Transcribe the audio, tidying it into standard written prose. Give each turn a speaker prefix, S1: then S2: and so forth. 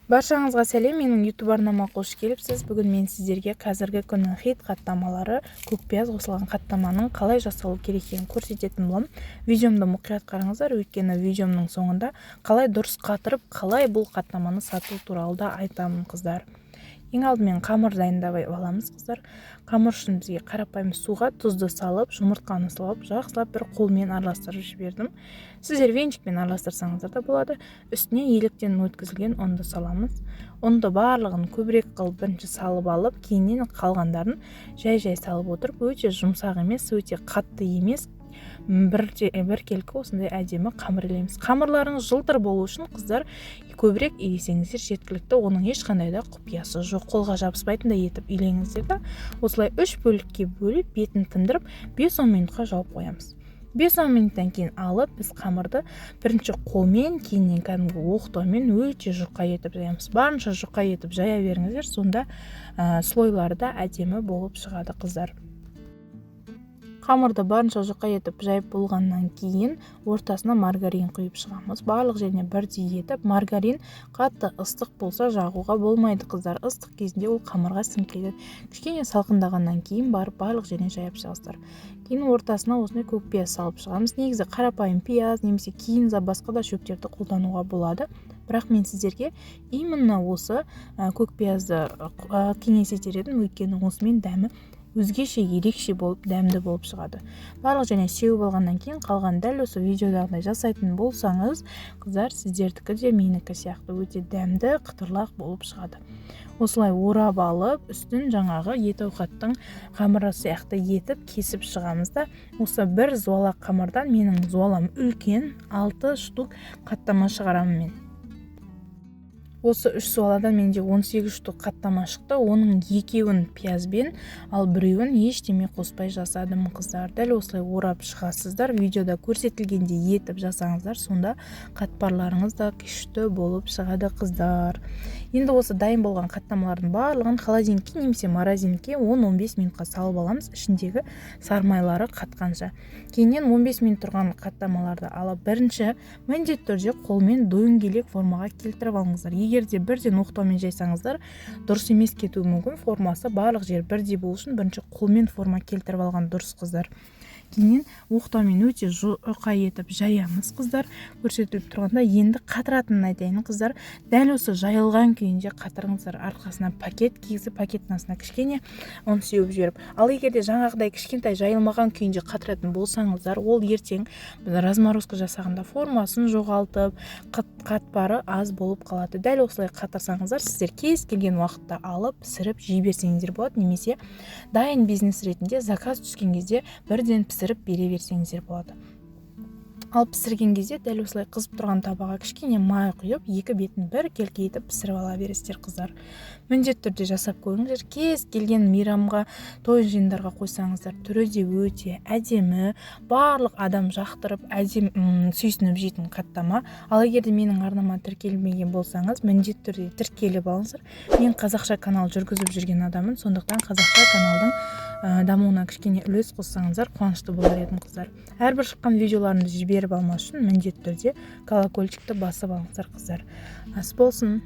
S1: Баршаңызға сәлем, менің YouTube арнама қош келіпсіз. Бүгін мен сіздерге қазіргі күннің хит қаттамалары, көкпияз қосылған қаттаманың қалай жасалу керек екенін көрсететін боламын. Видеомды мұқият қараңыздар, өйткені видеомның соңында қалай дұрыс қатырып, қалай бұл қаттаманы сату туралы да айтамын, қыздар. Ең алдымен қамыр дайындап аламыз, қыздар. Қамыр үшін бізге қарапайым суға тұзды салып, жұмыртқаны салып, жақсылап бір қолмен араластырып жібердім. Сіздер венчикпен араластырсаңыздар да болады. Үстіне еліктен өткізілген ұнды саламыз. Ұнды барлығын көбірек қылып бірінші салып алып, кейіннен қалғандарын жай-жай салып отырып, өте жұмсақ емес, өте қатты емес, бір келкі осындай әдемі қамыр илейміз. Қамырларыңыз жылтыр болу үшін, қыздар, көбірек илесеңіздер жеткілікті. Оның ешқандай да құпиясы жоқ. Қолға жабыспайтындай етіп илеңіздер да, осылай 3 бөлікке бөліп, бетін тындырып, 5-10 минутқа жауып қоямыз. 5-10 минуттан кейін алып, біз қамырды бірінші қолмен, кейіннен кәдімгі оқтаумен өте жұқа етіп жаямыз. Барынша жұқа етіп жая беріңіздер, сонда слойлары да әдемі болып шығады, қыздар. Қамырды барынша жұқа етіп жайып болғаннан кейін ортасына маргарин құйып шығамыз. Барлық жеріне бірдей етіп, маргарин қатты ыстық болса жағуға болмайды, қыздар. Ыстық кезінде ол қамырға сіңіп кетеді. Кішкене салқындағаннан кейін барып барлық жеріне жайып шығасыздар. Кейін ортасына осындай көк пияз салып шығамыз. Негізі қарапайым пияз немесе кейін басқа да шөптерді қолдануға болады. Бірақ мен сіздерге именно осы көк пиязды кеңес етер едім, өйткені осымен дәмі өзгеше, ерекше болып, дәмді болып шығады. Барлық және сеуіп болғаннан кейін қалған дәл осы видеодағыдай жасайтын болсаңыз, қыздар, сіздердікі де менікі сияқты өте дәмді, қытырлақ болып шығады. Осылай орап алып, үстін жаңағы ет ауқаттың қамыры сияқты етіп кесіп шығамыз да, осы бір зуалақ қамырдан менің зуалам үлкен 6 штук қаттама шығарамын мен. Осы 3 суаладан менде 18 штук қаттама шықты. Оның 2-еуін пиязбен, ал 1-еуін ештеме қоспай жасадым, қыздар. Дәл осылай орап шығасыздар. Видеода көрсетілгенде етіп жасаңыздар, сонда қатпарларыңыз да күшті болып шығады, қыздар. Енді осы дайын болған қаттамалардың барлығын холодильникке немесе морозилькке 10-15 минутқа салып аламыз, ішіндегі сармайлары қатқанша. Кейіннен 15 минут тұрған қаттамаларды алып, бірінші міндетті түрде қолмен дөңгелек формаға келтіріп алыңыздар. Егерде бірден оқтаумен жайсаңыздар, дұрыс емес кетуі мүмкін. Формасы барлық жер бірдей болу үшін бірінші қолмен форма келтіріп алған дұрыс, қыздар. Кейіннен оқтаумен өте жұқа етіп жаямыз, қыздар. Көрсетіліп тұрғанда енді қатыратынын айтайын, қыздар. Дәл осы жайылған күйінде қатырыңыздар. Арқасына пакет кигізіп, пакеттің астына кішкене ұн сеуіп жіберіп. Ал егерде жаңағыдай кішкентай жайылмаған күйінде қатыратын болсаңыздар, ол ертең разморозка жасағанда формасын жоғалтып, қатпары аз болып қалады. Дәл осылай қатырсаңыздар, сіздер кез келген уақытта алып, пісіріп жей берсеңіздер болады, немесе дайын бизнес ретінде заказ түскен кезде бірден пісіріп бере берсеңіздер болады. Ал пісірген кезде дәл осылай қызып тұрған табаға кішкене май құйып, екі бетін бір келке етіп пісіріп ала бересіздер, қыздар. Міндетті түрде жасап қойыңыздар. Кез келген мейрамға, той жиындарға қойсаңыздар, түрі де өте әдемі, барлық адам жақтырып, сүйсініп жейтін қаттама. Ал егерде менің арнама тіркелмеген болсаңыз, міндетті түрде тіркеліп алыңыздар. Мен қазақша канал жүргізіп жүрген адамын, сондықтан қазақша каналдың дамуына кішкене үлес қоссаңыздар, қуанышты болар едім, қыздар. Әрбір шыққан видеоларымды жіберіп алмас үшін міндетті түрде колокольчикті басып алыңыздар, қыздар. Ас болсын.